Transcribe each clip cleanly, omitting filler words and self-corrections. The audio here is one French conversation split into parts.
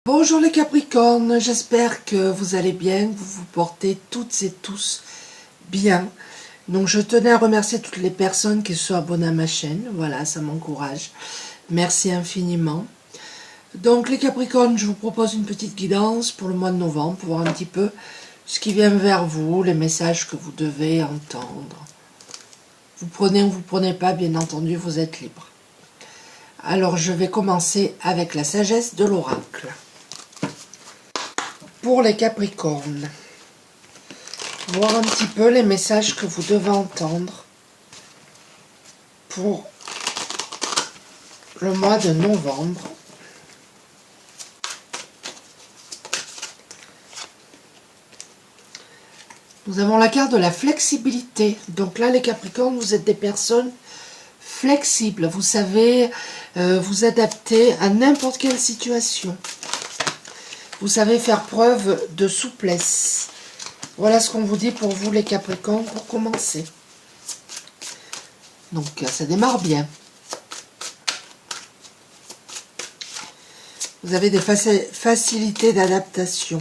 Bonjour les Capricornes, j'espère que vous allez bien, que vous vous portez toutes et tous bien. Donc je tenais à remercier toutes les personnes qui sont abonnées à ma chaîne, voilà, ça m'encourage. Merci infiniment. Donc les Capricornes, je vous propose une petite guidance pour le mois de novembre, pour voir un petit peu ce qui vient vers vous, les messages que vous devez entendre. Vous prenez ou vous prenez pas, bien entendu, vous êtes libre. Alors je vais commencer avec la sagesse de l'oracle. Pour les Capricornes, voir un petit peu les messages que vous devez entendre pour le mois de novembre. Nous avons la carte de la flexibilité. Donc là, les Capricornes, vous êtes des personnes flexibles. Vous savez vous adapter à n'importe quelle situation. Vous savez faire preuve de souplesse. Voilà ce qu'on vous dit pour vous les Capricornes pour commencer. Donc ça démarre bien. Vous avez des facilités d'adaptation.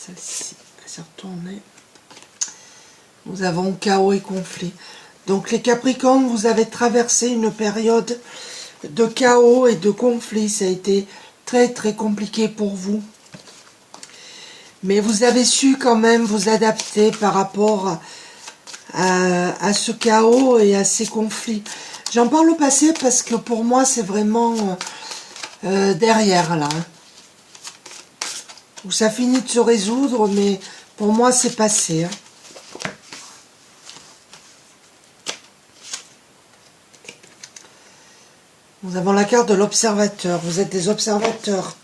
Celle-ci, elle s'est retournée. Nous avons chaos et conflit. Donc les Capricornes, vous avez traversé une période de chaos et de conflit. Ça a été très compliqué pour vous. Mais vous avez su quand même vous adapter par rapport à ce chaos et à ces conflits. J'en parle au passé parce que pour moi c'est vraiment derrière là. Où ça finit de se résoudre, mais pour moi c'est passé. Nous avons la carte de l'observateur. Vous êtes des observateurs,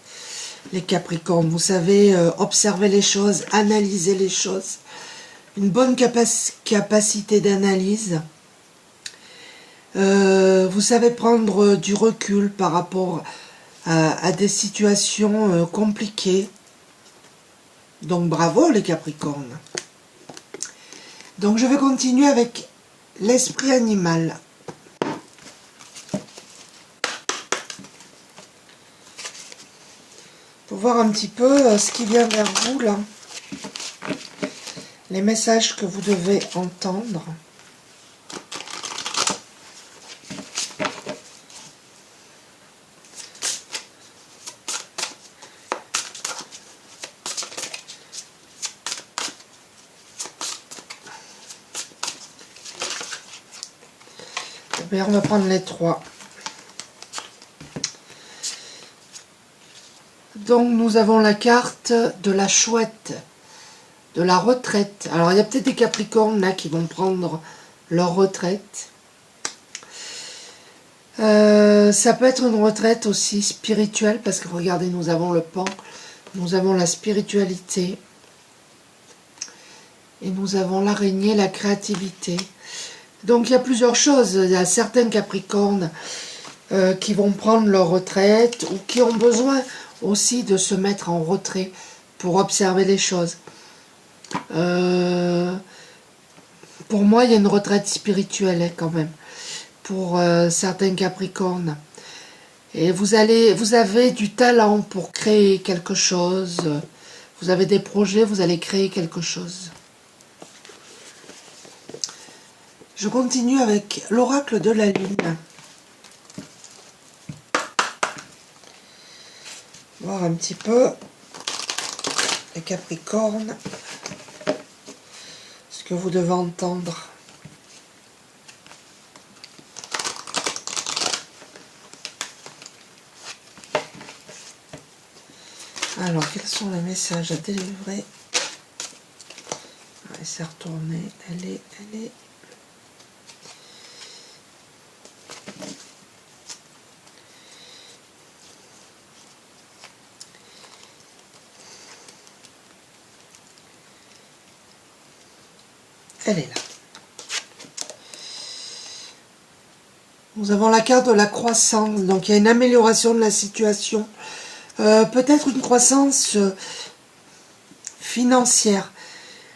les Capricornes. Vous savez observer les choses, analyser les choses. Une bonne capacité d'analyse. Vous savez prendre du recul par rapport à des situations compliquées. Donc bravo les Capricornes. Donc je vais continuer avec l'esprit animal. Pour voir un petit peu ce qui vient vers vous là. Les messages que vous devez entendre. Bien, on va prendre les trois. Donc nous avons la carte de la chouette, de la retraite. Alors il y a peut-être des Capricornes là qui vont prendre leur retraite. Ça peut être une retraite aussi spirituelle parce que regardez, nous avons le pan, nous avons la spiritualité et nous avons l'araignée, la créativité. Donc il y a plusieurs choses. Il y a certains Capricornes qui vont prendre leur retraite ou qui ont besoin aussi de se mettre en retrait pour observer les choses. Pour moi, il y a une retraite spirituelle quand même pour certains Capricornes. Et vous avez du talent pour créer quelque chose. Vous avez des projets, vous allez créer quelque chose. Je continue avec l'oracle de la lune. Voir un petit peu les Capricornes, ce que vous devez entendre. Alors, quels sont les messages à délivrer? Elle s'est retournée, elle est... Elle est là. Nous avons la carte de la croissance. Donc il y a une amélioration de la situation. Peut-être une croissance financière.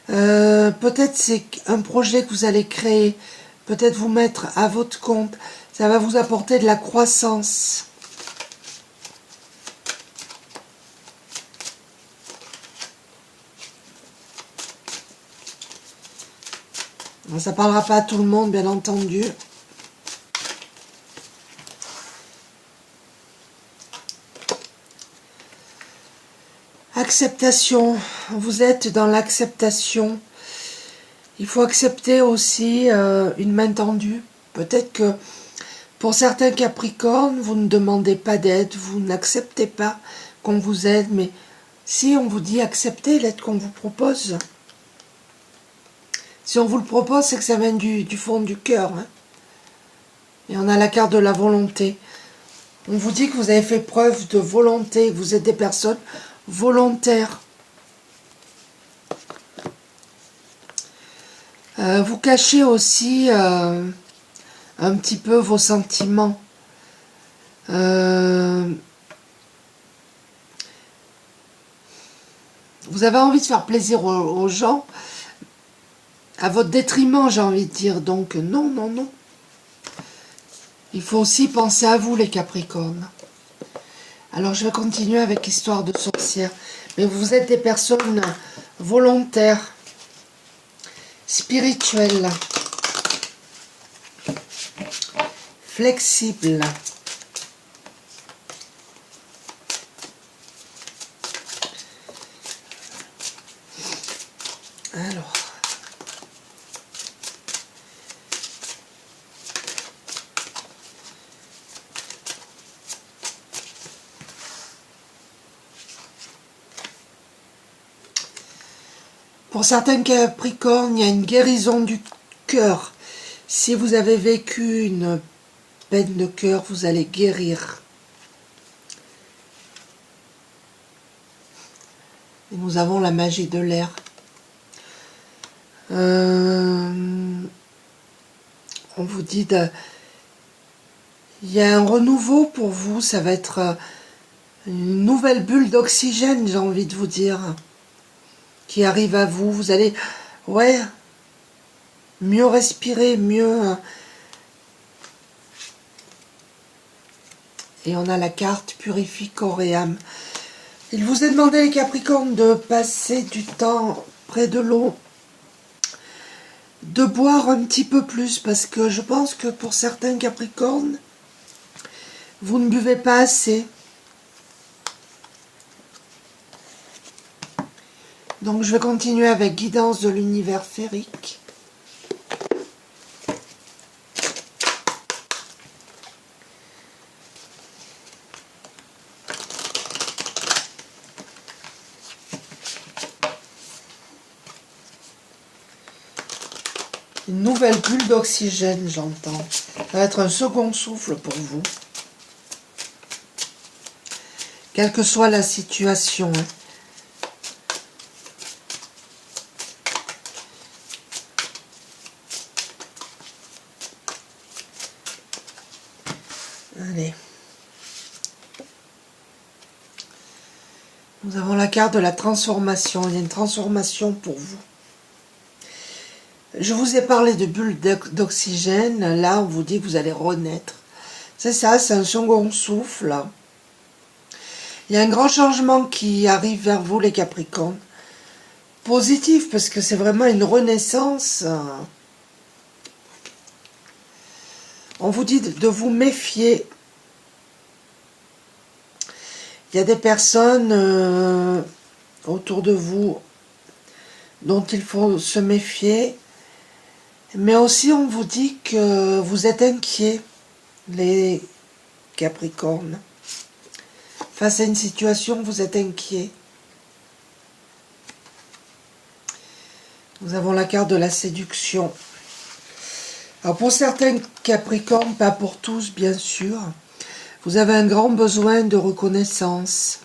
Peut-être c'est un projet que vous allez créer. Peut-être vous mettre à votre compte. Ça va vous apporter de la croissance. Ça ne parlera pas à tout le monde, bien entendu. Acceptation. Vous êtes dans l'acceptation. Il faut accepter aussi une main tendue. Peut-être que pour certains Capricornes, vous ne demandez pas d'aide, vous n'acceptez pas qu'on vous aide, mais si on vous dit acceptez l'aide qu'on vous propose, si on vous le propose, c'est que ça vient du fond du cœur. Hein. Et on a la carte de la volonté. On vous dit que vous avez fait preuve de volonté, que vous êtes des personnes volontaires. Vous cachez aussi un petit peu vos sentiments. Vous avez envie de faire plaisir aux gens, à votre détriment, j'ai envie de dire. Donc non, non, non. Il faut aussi penser à vous, les Capricornes. Alors je vais continuer avec Histoire de sorcière. Mais vous êtes des personnes volontaires, spirituelles, flexibles. Alors, pour certains Capricornes, il y a une guérison du cœur. Si vous avez vécu une peine de cœur, vous allez guérir. Et nous avons la magie de l'air. On vous dit il y a un renouveau pour vous, ça va être une nouvelle bulle d'oxygène, j'ai envie de vous dire, qui arrive à vous. Vous allez, ouais, mieux respirer, mieux. Et on a la carte purifie corps et âme. Il vous est demandé, les Capricornes, de passer du temps près de l'eau, de boire un petit peu plus, parce que je pense que pour certains Capricornes, vous ne buvez pas assez. Donc je vais continuer avec guidance de l'univers féerique. Une nouvelle bulle d'oxygène, j'entends. Ça va être un second souffle pour vous. Quelle que soit la situation. Hein. Allez. Nous avons la carte de la transformation. Il y a une transformation pour vous. Je vous ai parlé de bulles d'oxygène. Là, on vous dit que vous allez renaître. C'est ça, c'est un second souffle. Il y a un grand changement qui arrive vers vous, les Capricornes. Positif, parce que c'est vraiment une renaissance. On vous dit de vous méfier. Il y a des personnes autour de vous dont il faut se méfier. Mais aussi, on vous dit que vous êtes inquiets, les Capricornes. Face à une situation, vous êtes inquiets. Nous avons la carte de la séduction. Alors pour certains Capricornes, pas pour tous bien sûr, vous avez un grand besoin de reconnaissance.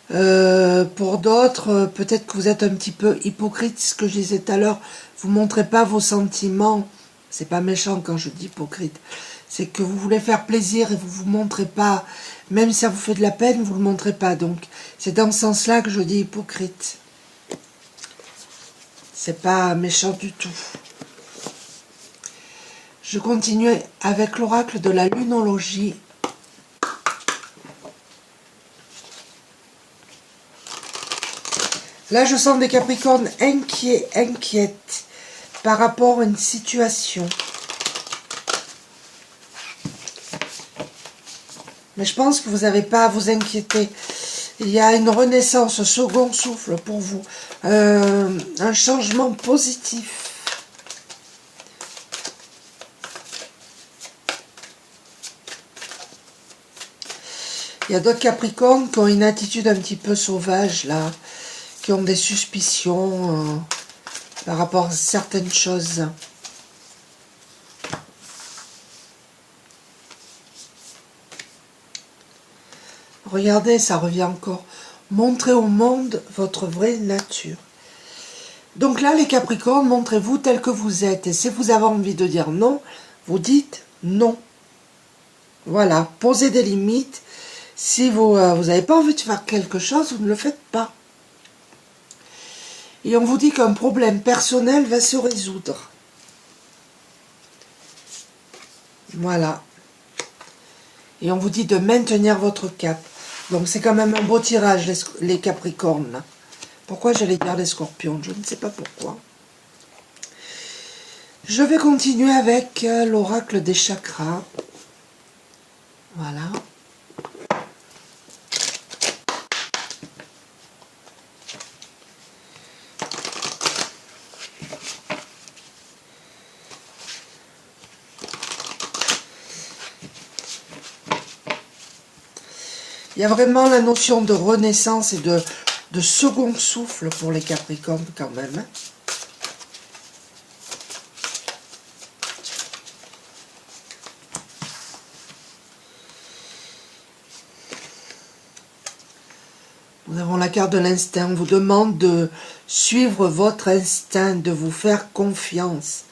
Pour d'autres, peut-être que vous êtes un petit peu hypocrite, ce que je disais tout à l'heure, vous ne montrez pas vos sentiments. C'est pas méchant quand je dis hypocrite. C'est que vous voulez faire plaisir et vous ne vous montrez pas, même si ça vous fait de la peine, vous ne le montrez pas. Donc c'est dans ce sens-là que je dis hypocrite. C'est pas méchant du tout. Je continue avec l'oracle de la lunologie. Là, je sens des Capricornes inquiets, inquiètes par rapport à une situation. Mais je pense que vous n'avez pas à vous inquiéter. Il y a une renaissance, un second souffle pour vous. Un changement positif. Il y a d'autres Capricornes qui ont une attitude un petit peu sauvage, là. Qui ont des suspicions par rapport à certaines choses. Regardez, ça revient encore. Montrez au monde votre vraie nature. Donc là, les Capricornes, montrez-vous tel que vous êtes. Et si vous avez envie de dire non, vous dites non. Voilà, posez des limites. Si vous n'avez pas envie de faire quelque chose, vous ne le faites pas. Et on vous dit qu'un problème personnel va se résoudre. Voilà. Et on vous dit de maintenir votre cap. Donc c'est quand même un beau tirage, les Capricornes. Là. Pourquoi j'allais dire les Scorpions? Je ne sais pas pourquoi. Je vais continuer avec l'oracle des chakras. Voilà. Il y a vraiment la notion de renaissance et de second souffle pour les Capricornes quand même. Nous avons la carte de l'instinct. On vous demande de suivre votre instinct, de vous faire confiance.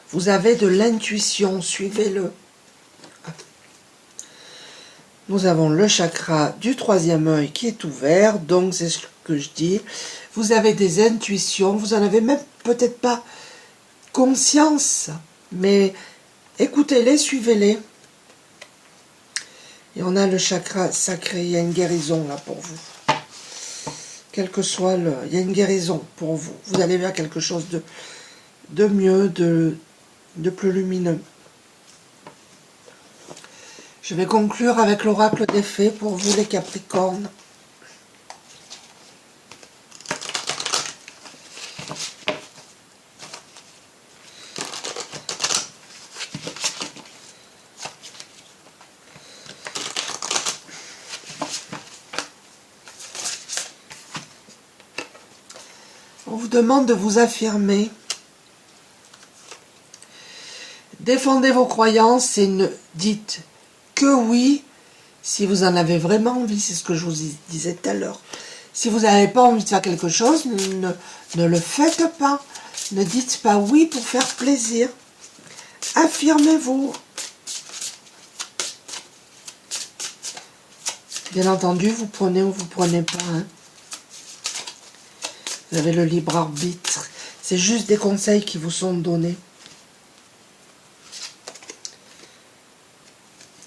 Vous avez de l'intuition, suivez-le. Nous avons le chakra du troisième œil qui est ouvert, donc c'est ce que je dis. Vous avez des intuitions, vous n'en avez même peut-être pas conscience, mais écoutez-les, suivez-les. Et on a le chakra sacré, il y a une guérison là pour vous. Quel que soit le... Il y a une guérison pour vous. Vous allez vers quelque chose de mieux, de plus lumineux. Je vais conclure avec l'oracle des fées pour vous les Capricornes. On vous demande de vous affirmer. Défendez vos croyances et ne dites que oui, si vous en avez vraiment envie, c'est ce que je vous disais tout à l'heure. Si vous n'avez pas envie de faire quelque chose, ne le faites pas. Ne dites pas oui pour faire plaisir. Affirmez-vous. Bien entendu, vous prenez ou vous prenez pas. Hein. Vous avez le libre arbitre. C'est juste des conseils qui vous sont donnés.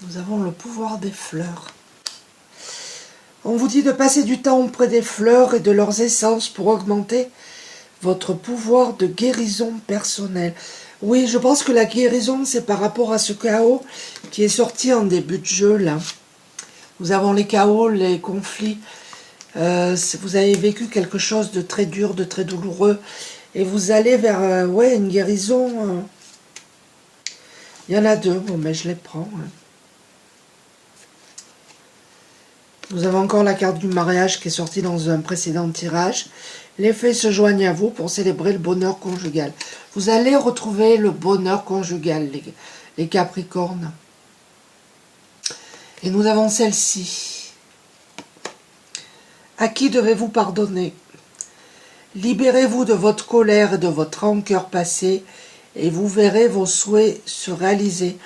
Nous avons le pouvoir des fleurs. On vous dit de passer du temps auprès des fleurs et de leurs essences pour augmenter votre pouvoir de guérison personnelle. Oui, je pense que la guérison, c'est par rapport à ce chaos qui est sorti en début de jeu, là. Nous avons les chaos, les conflits. Vous avez vécu quelque chose de très dur, de très douloureux. Et vous allez vers ouais, une guérison. Il y en a deux, bon, mais je les prends. Hein. Nous avons encore la carte du mariage qui est sortie dans un précédent tirage. Les fées se joignent à vous pour célébrer le bonheur conjugal. Vous allez retrouver le bonheur conjugal, les Capricornes. Et nous avons celle-ci. À qui devez-vous pardonner? Libérez-vous de votre colère et de votre rancœur passée et vous verrez vos souhaits se réaliser.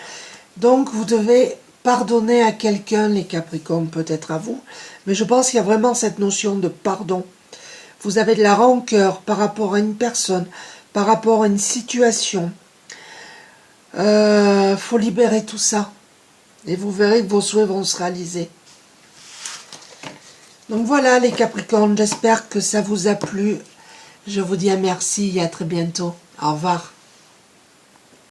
Donc vous devez pardonner à quelqu'un, les Capricornes, peut-être à vous, mais je pense qu'il y a vraiment cette notion de pardon. Vous avez de la rancœur par rapport à une personne, par rapport à une situation. Faut libérer tout ça. Et vous verrez que vos souhaits vont se réaliser. Donc voilà les Capricornes, j'espère que ça vous a plu. Je vous dis à merci et à très bientôt. Au revoir.